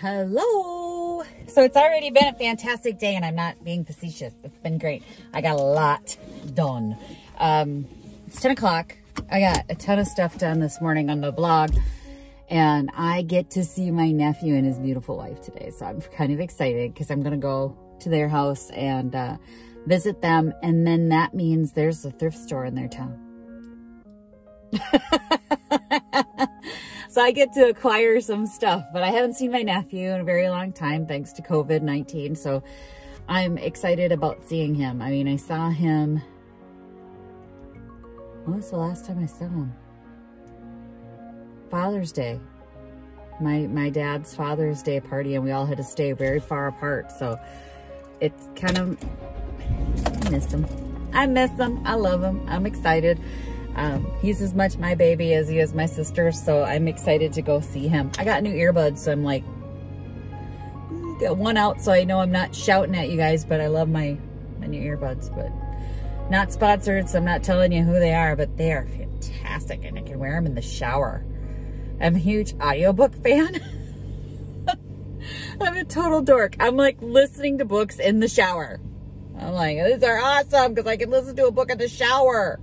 Hello. So it's already been a fantastic day, and I'm not being facetious. It's been great. I got a lot done. It's 10 o'clock. I got a ton of stuff done this morning on the blog, and I get to see my nephew and his beautiful wife today. So I'm kind of excited because I'm going to go to their house and visit them. And then that means there's a thrift store in their town. So I get to acquire some stuff, but I haven't seen my nephew in a very long time, thanks to COVID-19. So I'm excited about seeing him. I mean, I saw him, when was the last time I saw him? Father's Day. My dad's Father's Day party, and we all had to stay very far apart. So it's kind of, I miss him. I miss him. I love him. I'm excited. He's as much my baby as he is my sister, so I'm excited to go see him. I got new earbuds, so I'm like, got one out so I know I'm not shouting at you guys, but I love my new earbuds, but not sponsored, so I'm not telling you who they are, but they are fantastic, and I can wear them in the shower. I'm a huge audiobook fan. I'm a total dork. I'm like listening to books in the shower. I'm like, these are awesome because I can listen to a book in the shower.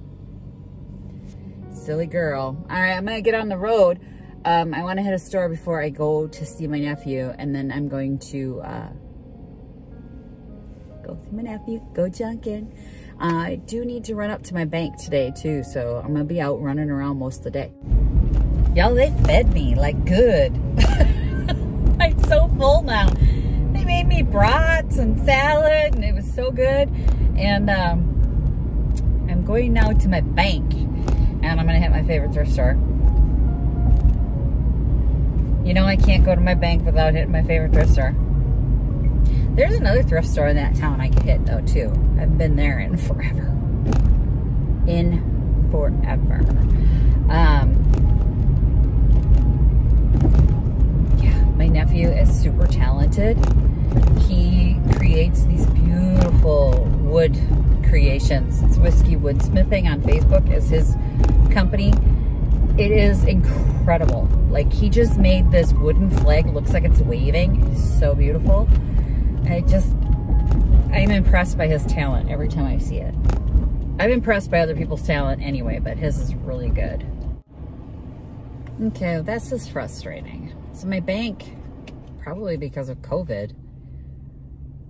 Silly girl. All right, I'm going to get on the road. I want to hit a store before I go to see my nephew, and then I'm going to go see my nephew, go Junkin. I do need to run up to my bank today too, so I'm going to be out running around most of the day. Y'all, they fed me like good. I'm so full now. They made me brats and salad, and it was so good. And I'm going now to my bank. And I'm going to hit my favorite thrift store. You know I can't go to my bank without hitting my favorite thrift store. There's another thrift store in that town I could hit though too. I haven't been there in forever. Yeah, my nephew is super talented. He creates these beautiful wood creations. It's Whiskey Woodsmithing on Facebook is his company. It is incredible. Like, he just made this wooden flag, looks like it's waving. It's so beautiful. I'm impressed by his talent every time I see it. I'm impressed by other people's talent anyway, but his is really good. Okay, that's just frustrating. So my bank, probably because of COVID,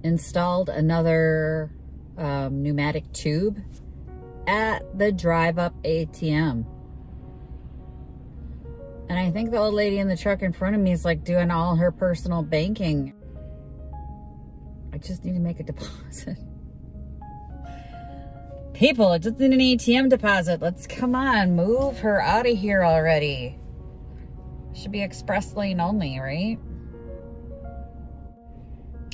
installed another pneumatic tube at the drive-up ATM. And I think the old lady in the truck in front of me is like doing all her personal banking. I just need to make a deposit. People, I just need an ATM deposit. Let's, come on, move her out of here already. Should be express lane only, right?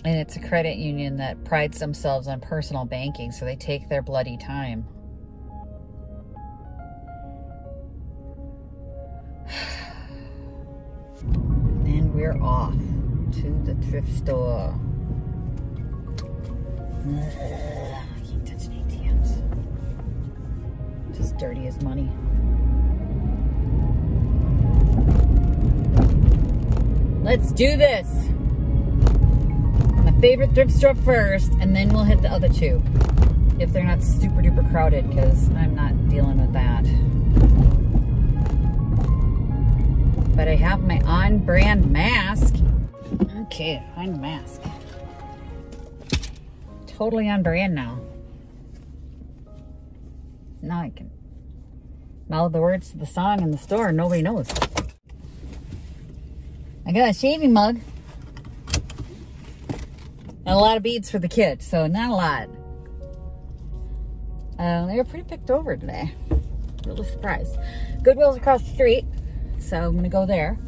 And it's a credit union that prides themselves on personal banking, so they take their bloody time. And we're off to the thrift store. I can't touch ATMs. Just dirty as money. Let's do this. My favorite thrift store first, and then we'll hit the other two. If they're not super duper crowded, because I'm not dealing with that. But I have my on-brand mask. Okay, find the mask. Totally on brand now. Now I can mouth the words to the song in the store and nobody knows. I got a shaving mug. And a lot of beads for the kids, so not a lot. They were pretty picked over today. Really surprised. Goodwill's across the street, so I'm gonna go there.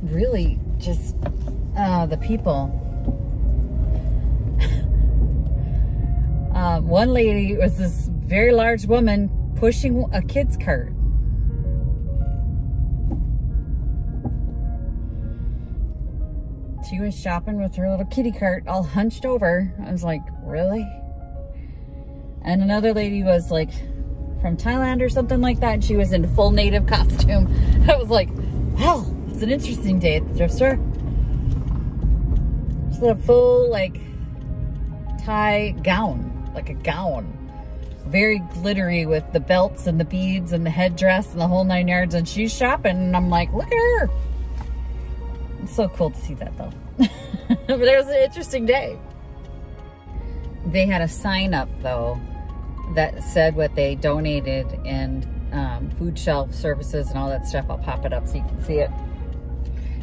Really, just the people. One lady was this very large woman pushing a kid's cart. She was shopping with her little kitty cart all hunched over. I was like, really? And another lady was like from Thailand or something like that, and she was in full native costume. I was like, wow, it's an interesting day at the thrift store. Just a full, like, tie gown, like a gown. Very glittery with the belts and the beads and the headdress and the whole 9 yards. And she's shopping, and I'm like, look at her. It's so cool to see that, though. But it was an interesting day. They had a sign up, though, that said what they donated and food shelf services and all that stuff. I'll pop it up so you can see it.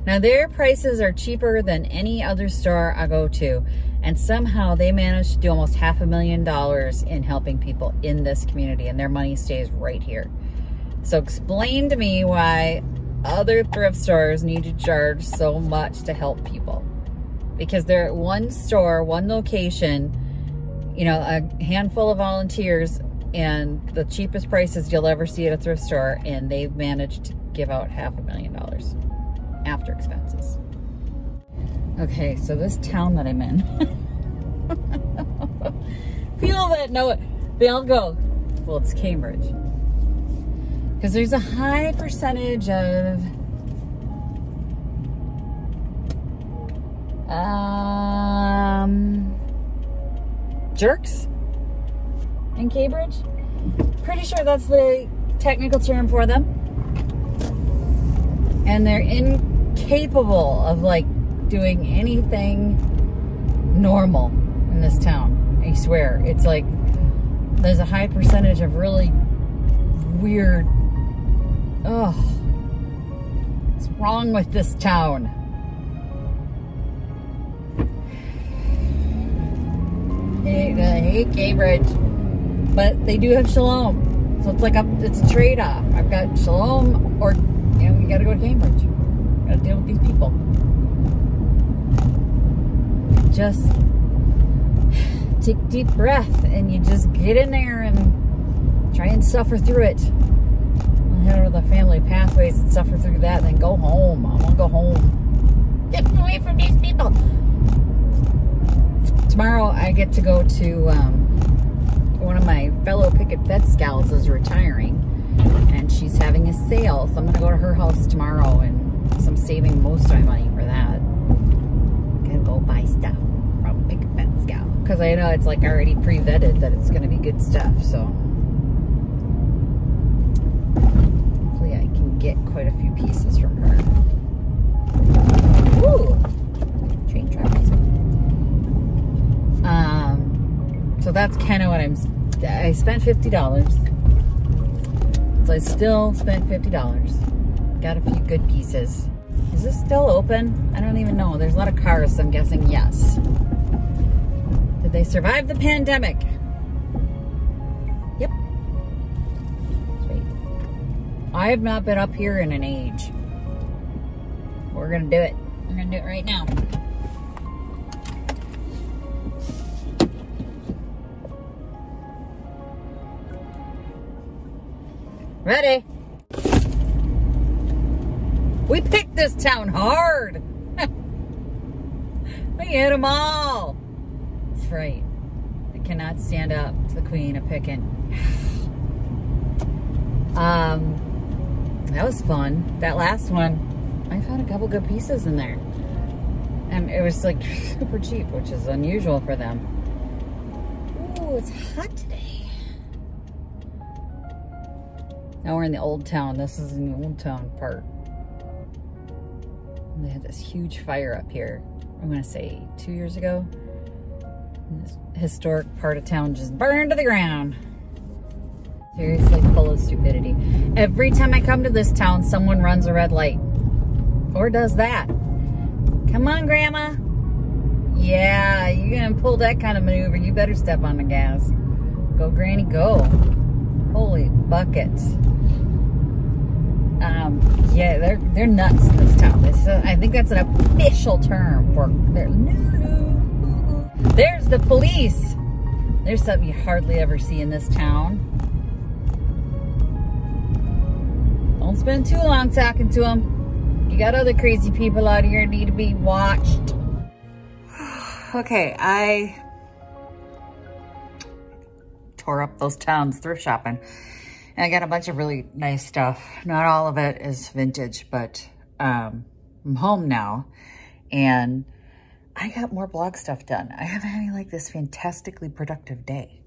Now, their prices are cheaper than any other store I go to. And somehow they managed to do almost $500,000 in helping people in this community. And their money stays right here. So explain to me why other thrift stores need to charge so much to help people. Because they're at one store, one location, you know, a handful of volunteers, and the cheapest prices you'll ever see at a thrift store, and they've managed to give out $500,000 after expenses. Okay, so this town that I'm in, people that know it, they all go, well, it's Cambridge. Because there's a high percentage of jerks in Cambridge. Pretty sure that's the technical term for them. And they're incapable of, like, doing anything normal in this town. I swear. It's like there's a high percentage of really weird, ugh, what's wrong with this town? I hate Cambridge, but they do have Shalom, so it's like it's a trade-off. I've got Shalom, or, you know, we gotta go to Cambridge. Gotta deal with these people. Just take a deep breath, and you just get in there and try and suffer through it. I'll head over the family pathways and suffer through that, and then go home. I want to go home. Get away from these people. Tomorrow I get to go to, one of my fellow picket fence gals is retiring, and she's having a sale, so I'm going to go to her house tomorrow, and so I'm saving most of my money for that. Gonna go buy stuff from picket fence gal, because I know it's like already pre-vetted that it's going to be good stuff, so hopefully I can get quite a few pieces from her. Ooh, train tracks. So that's kind of what I spent $50. So I still spent $50. Got a few good pieces. Is this still open? I don't even know. There's a lot of cars, so I'm guessing yes. Did they survive the pandemic? Yep. Sweet. I have not been up here in an age. We're gonna do it. We're gonna do it right now. Ready? We picked this town hard. We hit them all. That's right. I cannot stand up to the queen of picking. That was fun. That last one, I found a couple good pieces in there. And it was like super cheap, which is unusual for them. Ooh, it's hot today. Now we're in the old town. This is in the old town part. And they had this huge fire up here, I'm gonna say 2 years ago. And this historic part of town just burned to the ground. Seriously full of stupidity. Every time I come to this town, someone runs a red light. Or does that. Come on, Grandma. Yeah, you're gonna pull that kind of maneuver. You better step on the gas. Go, Granny, go. Holy buckets. Yeah, they're nuts in this town. I think that's an official term for there's the police. There's something you hardly ever see in this town. Don't spend too long talking to them. You got other crazy people out here that need to be watched. Okay, I tore up those towns thrift shopping. And I got a bunch of really nice stuff. Not all of it is vintage, but I'm home now, and I got more blog stuff done. I am having like this fantastically productive day.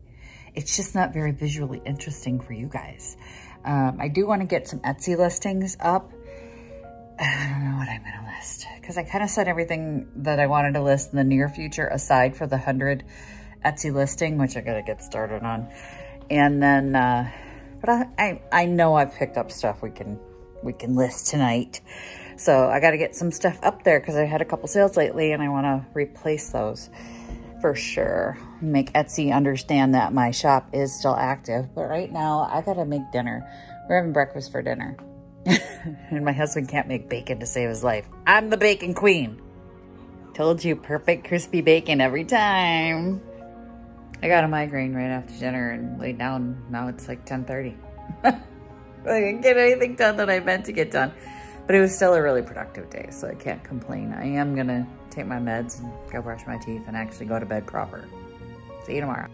It's just not very visually interesting for you guys. I do want to get some Etsy listings up. I don't know what I'm going to list, because I kind of set everything that I wanted to list in the near future aside for the 100 Etsy listing, which I got to get started on. And then, but I know I've picked up stuff we can list tonight. So I got to get some stuff up there because I had a couple sales lately and I want to replace those for sure. Make Etsy understand that my shop is still active. But right now I got to make dinner. We're having breakfast for dinner. And my husband can't make bacon to save his life. I'm the bacon queen. Told you, perfect crispy bacon every time. I got a migraine right after dinner and laid down. Now it's like 10:30. I didn't get anything done that I meant to get done. But it was still a really productive day, so I can't complain. I am gonna take my meds and go brush my teeth and actually go to bed proper. See you tomorrow.